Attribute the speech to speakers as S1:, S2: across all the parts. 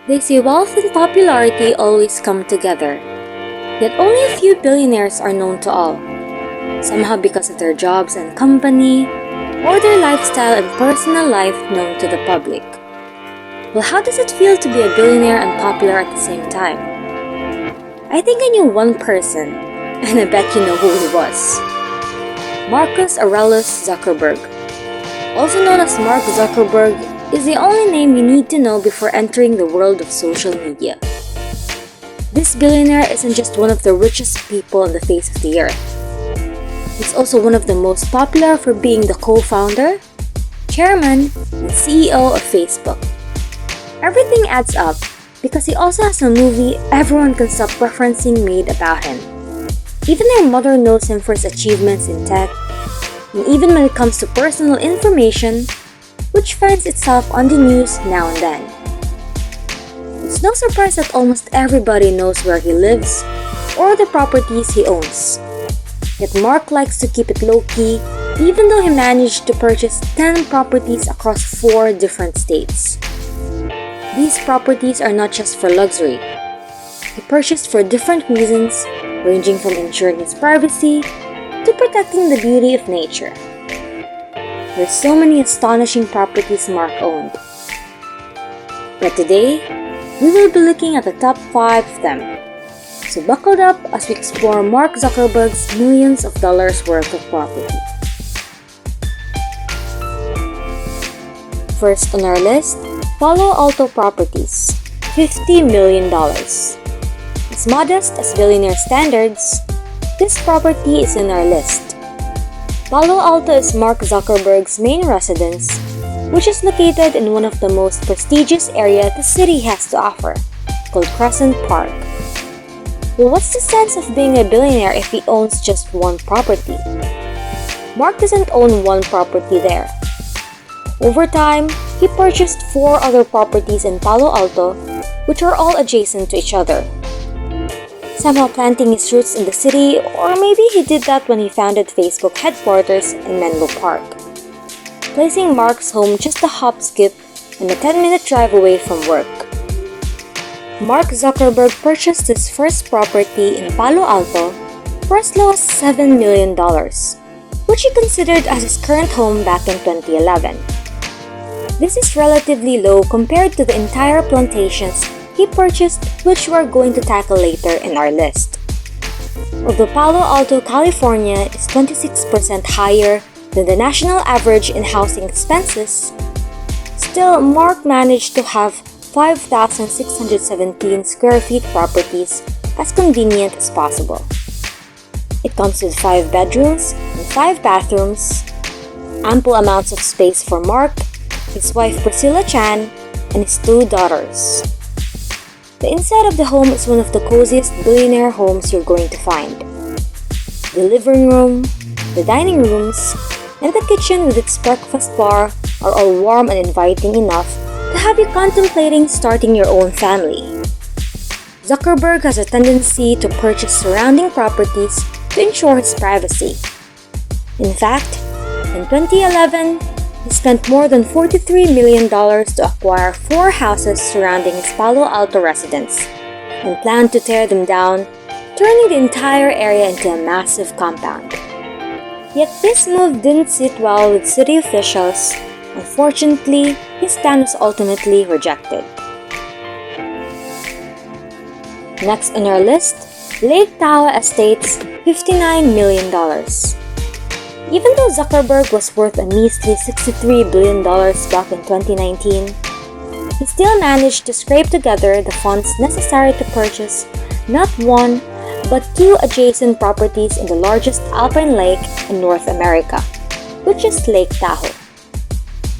S1: They say wealth and popularity always come together, yet only a few billionaires are known to all, somehow because of their jobs and company, or their lifestyle and personal life known to the public. Well, how does it feel to be a billionaire and popular at the same time? I think I knew one person, and I bet you know who he was. Marcus Aurelius Zuckerberg, also known as Mark Zuckerberg, is the only name you need to know before entering the world of social media. This billionaire isn't just one of the richest people on the face of the earth. He's also one of the most popular for being the co-founder, chairman, and CEO of Facebook. Everything adds up because he also has a movie everyone can stop referencing made about him. Even their mother knows him for his achievements in tech, and even when it comes to personal information, which finds itself on the news now and then. It's no surprise that almost everybody knows where he lives or the properties he owns. Yet Mark likes to keep it low-key, even though he managed to purchase 10 properties across 4 different states. These properties are not just for luxury. He purchased for different reasons, ranging from ensuring his privacy to protecting the beauty of nature. There's so many astonishing properties Mark owned. But today, we will be looking at the top 5 of them. So buckle up as we explore Mark Zuckerberg's millions of dollars worth of property. First on our list, Palo Alto Properties, $50 million. As modest as billionaire standards, this property is in our list. Palo Alto is Mark Zuckerberg's main residence, which is located in one of the most prestigious areas the city has to offer, called Crescent Park. Well, what's the sense of being a billionaire if he owns just one property? Mark doesn't own one property there. Over time, he purchased 4 other properties in Palo Alto, which are all adjacent to each other. Somehow planting his roots in the city, or maybe he did that when he founded Facebook headquarters in Menlo Park, placing Mark's home just a hop, skip, and a 10-minute drive away from work. Mark Zuckerberg purchased his first property in Palo Alto for as low as $7 million, which he considered as his current home back in 2011. This is relatively low compared to the entire plantations he purchased, which we're going to tackle later in our list. Although Palo Alto, California is 26% higher than the national average in housing expenses, still Mark managed to have 5,617 square feet properties as convenient as possible. It comes with 5 bedrooms and 5 bathrooms, ample amounts of space for Mark, his wife Priscilla Chan, and his 2 daughters. The inside of the home is one of the coziest billionaire homes you're going to find. The living room, the dining rooms, and the kitchen with its breakfast bar are all warm and inviting enough to have you contemplating starting your own family. Zuckerberg has a tendency to purchase surrounding properties to ensure his privacy. In fact, in 2011, he spent more than $43 million to acquire 4 houses surrounding his Palo Alto residence and planned to tear them down, turning the entire area into a massive compound. Yet this move didn't sit well with city officials. Unfortunately, his plan was ultimately rejected. Next on our list, Lake Tahoe Estate's $59 million. Even though Zuckerberg was worth a measly $63 billion back in 2019, he still managed to scrape together the funds necessary to purchase not 1, but 2 adjacent properties in the largest alpine lake in North America, which is Lake Tahoe.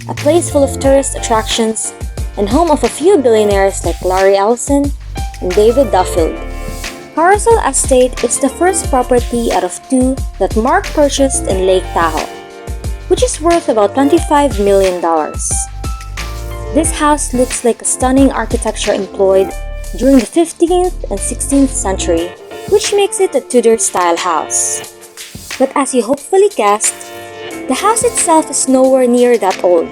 S1: A place full of tourist attractions and home of a few billionaires like Larry Ellison and David Duffield. Carousel Estate is the first property out of 2 that Mark purchased in Lake Tahoe, which is worth about $25 million. This house looks like a stunning architecture employed during the 15th and 16th century, which makes it a Tudor-style house. But as you hopefully guessed, the house itself is nowhere near that old.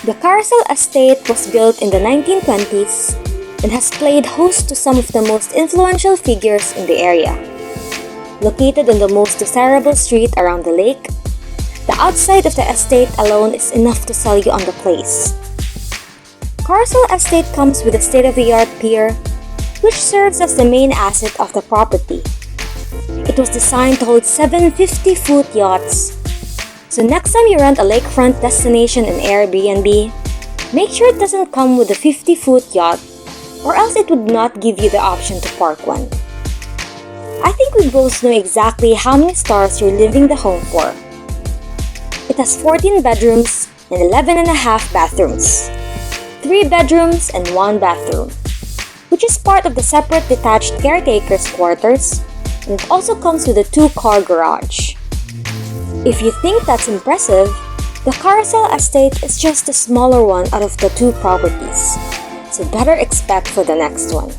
S1: The Carousel Estate was built in the 1920s and has played host to some of the most influential figures in the area. Located on the most desirable street around the lake, the outside of the estate alone is enough to sell you on the place. Carousel Estate comes with a state-of-the-art pier, which serves as the main asset of the property. It was designed to hold 7 50-foot yachts. So next time you rent a lakefront destination in Airbnb, make sure it doesn't come with a 50-foot yacht, or else it would not give you the option to park one. I think we both know exactly how many stars you're leaving the home for. It has 14 bedrooms and 11 and a half bathrooms, 3 bedrooms and 1 bathroom, which is part of the separate detached caretaker's quarters, and it also comes with a 2-car garage. If you think that's impressive, the Carousel Estate is just the smaller one out of the 2 properties, so better expect for the next one.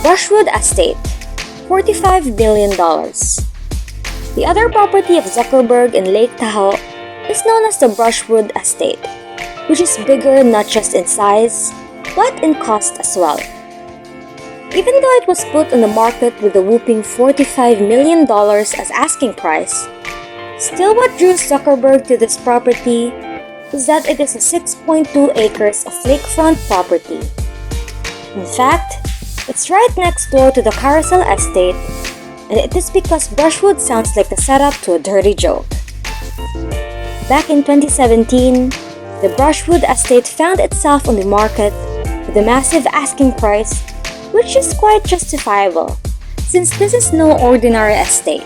S1: Brushwood Estate, $45 billion. The other property of Zuckerberg in Lake Tahoe is known as the Brushwood Estate, which is bigger not just in size, but in cost as well. Even though it was put on the market with a whopping $45 million as asking price, still what drew Zuckerberg to this property is that it is a 6.2 acres of lakefront property. In fact, it's right next door to the Carousel Estate, and it is because Brushwood sounds like the setup to a dirty joke. Back in 2017, the Brushwood Estate found itself on the market with a massive asking price, which is quite justifiable since this is no ordinary estate.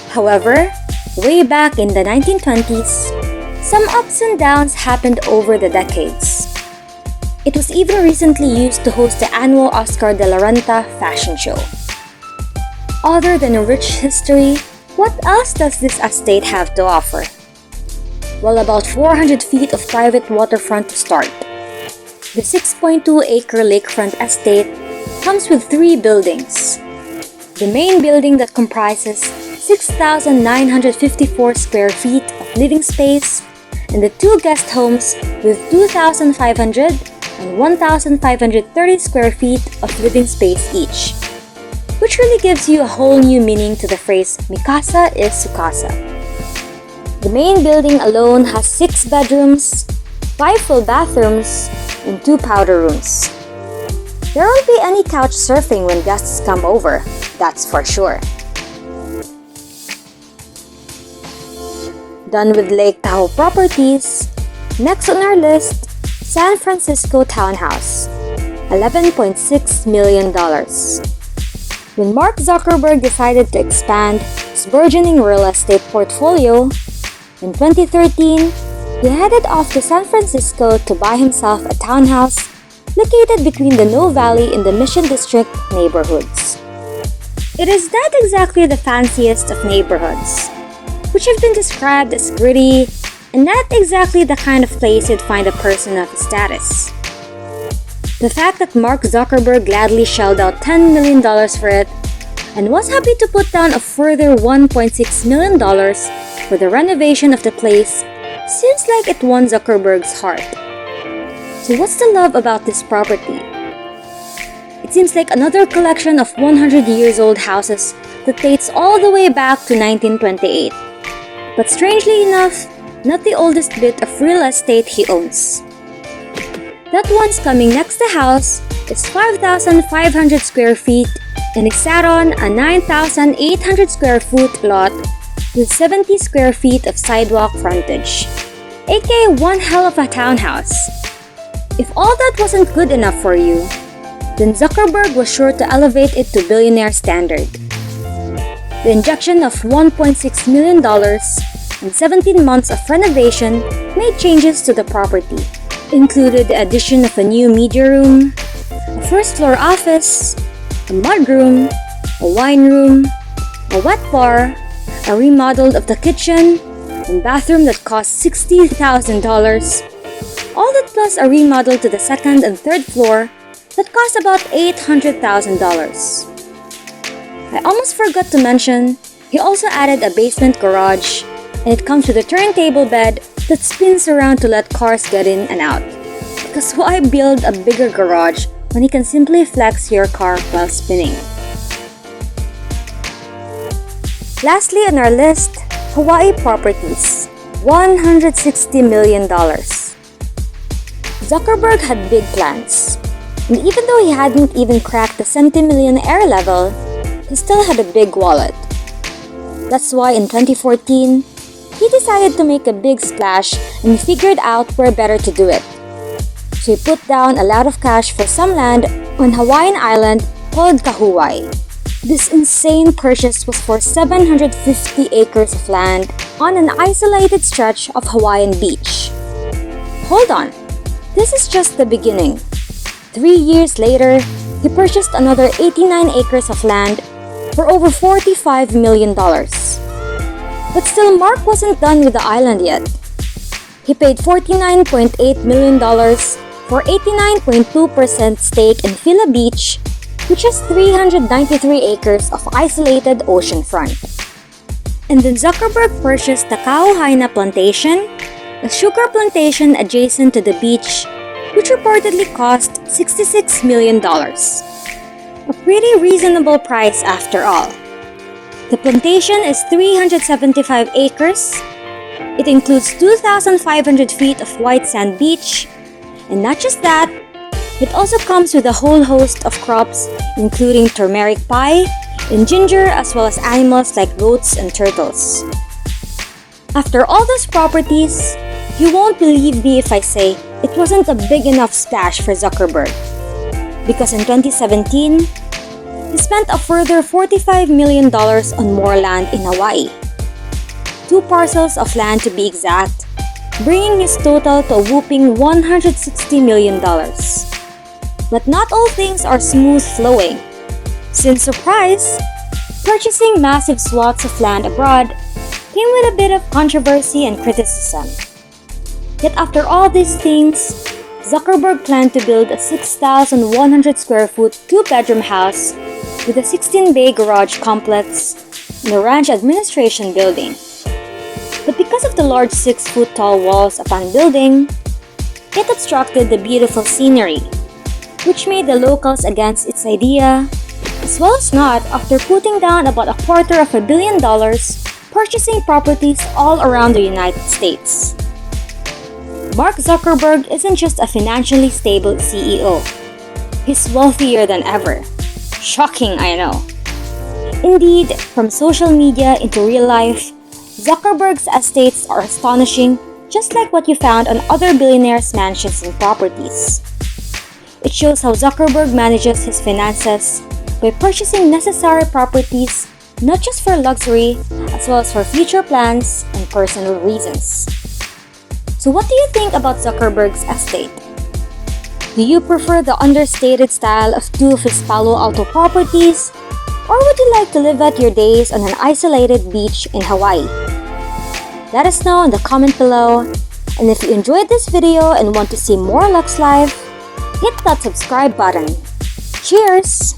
S1: However, way back in the 1920s, some ups and downs happened over the decades. It was even recently used to host the annual Oscar de la Renta fashion show. Other than a rich history, what else does this estate have to offer? Well, about 400 feet of private waterfront to start. The 6.2-acre lakefront estate comes with 3 buildings. The main building that comprises 6,954 square feet of living space and the 2 guest homes with 2,500 and 1,530 square feet of living space each, which really gives you a whole new meaning to the phrase "Mi casa es su casa." The main building alone has 6 bedrooms, 5 full bathrooms, and 2 powder rooms. There won't be any couch surfing when guests come over, that's for sure. Done with Lake Tahoe properties, next on our list, San Francisco Townhouse, $11.6 million. When Mark Zuckerberg decided to expand his burgeoning real estate portfolio, in 2013, he headed off to San Francisco to buy himself a townhouse located between the No Valley and the Mission District neighborhoods. It is not exactly the fanciest of neighborhoods, which have been described as gritty and not exactly the kind of place you'd find a person of his status. The fact that Mark Zuckerberg gladly shelled out $10 million for it and was happy to put down a further $1.6 million for the renovation of the place seems like it won Zuckerberg's heart. So what's the love about this property? It seems like another collection of 100 years old houses that dates all the way back to 1928. But strangely enough, not the oldest bit of real estate he owns. That one's coming next to the house is 5,500 square feet and is sat on a 9,800 square foot lot with 70 square feet of sidewalk frontage, aka one hell of a townhouse. If all that wasn't good enough for you, then Zuckerberg was sure to elevate it to billionaire standard. The injection of $1.6 million and 17 months of renovation made changes to the property. Included the addition of a new media room, a first-floor office, a mudroom, a wine room, a wet bar, a remodel of the kitchen, and bathroom that cost $60,000. All that plus a remodel to the second and third floor that cost about $800,000. I almost forgot to mention, he also added a basement garage, and it comes with a turntable bed that spins around to let cars get in and out. Because why build a bigger garage when you can simply flex your car while spinning? Lastly on our list, Hawaii properties, $160 million. Zuckerberg had big plans, and even though he hadn't even cracked the centimillionaire level, he still had a big wallet. That's why in 2014, he decided to make a big splash and figured out where better to do it. So he put down a lot of cash for some land on Hawaiian island called Tahoe. This insane purchase was for 750 acres of land on an isolated stretch of Hawaiian beach. Hold on, this is just the beginning. 3 years later, he purchased another 89 acres of land for over $45 million. But still, Mark wasn't done with the island yet. He paid $49.8 million for 89.2% stake in Phila Beach, which has 393 acres of isolated oceanfront. And then Zuckerberg purchased the Kauhaina Plantation, a sugar plantation adjacent to the beach, which reportedly cost $66 million. A pretty reasonable price after all. The plantation is 375 acres. It includes 2,500 feet of white sand beach, and not just that, it also comes with a whole host of crops including turmeric pie and ginger, as well as animals like goats and turtles. After all those properties, you won't believe me if I say it wasn't a big enough splash for Zuckerberg. Because in 2017, he spent a further $45 million on more land in Hawaii. 2 parcels of land to be exact, bringing his total to a whooping $160 million. But not all things are smooth flowing, since surprise, purchasing massive swaths of land abroad came with a bit of controversy and criticism. Yet after all these things, Zuckerberg planned to build a 6,100 square foot 2-bedroom house with a 16-bay garage complex and a ranch administration building. But because of the large 6-foot-tall walls upon building, it obstructed the beautiful scenery, which made the locals against its idea, as well as not after putting down about $250 million purchasing properties all around the United States. Mark Zuckerberg isn't just a financially stable CEO. He's wealthier than ever. Shocking, I know. Indeed, from social media into real life, Zuckerberg's estates are astonishing, just like what you found on other billionaires' mansions and properties. It shows how Zuckerberg manages his finances by purchasing necessary properties not just for luxury, as well as for future plans and personal reasons. So what do you think about Zuckerberg's estate? Do you prefer the understated style of 2 of his Palo Alto properties? Or would you like to live out your days on an isolated beach in Hawaii? Let us know in the comment below. And if you enjoyed this video and want to see more Lux Live, hit that subscribe button. Cheers!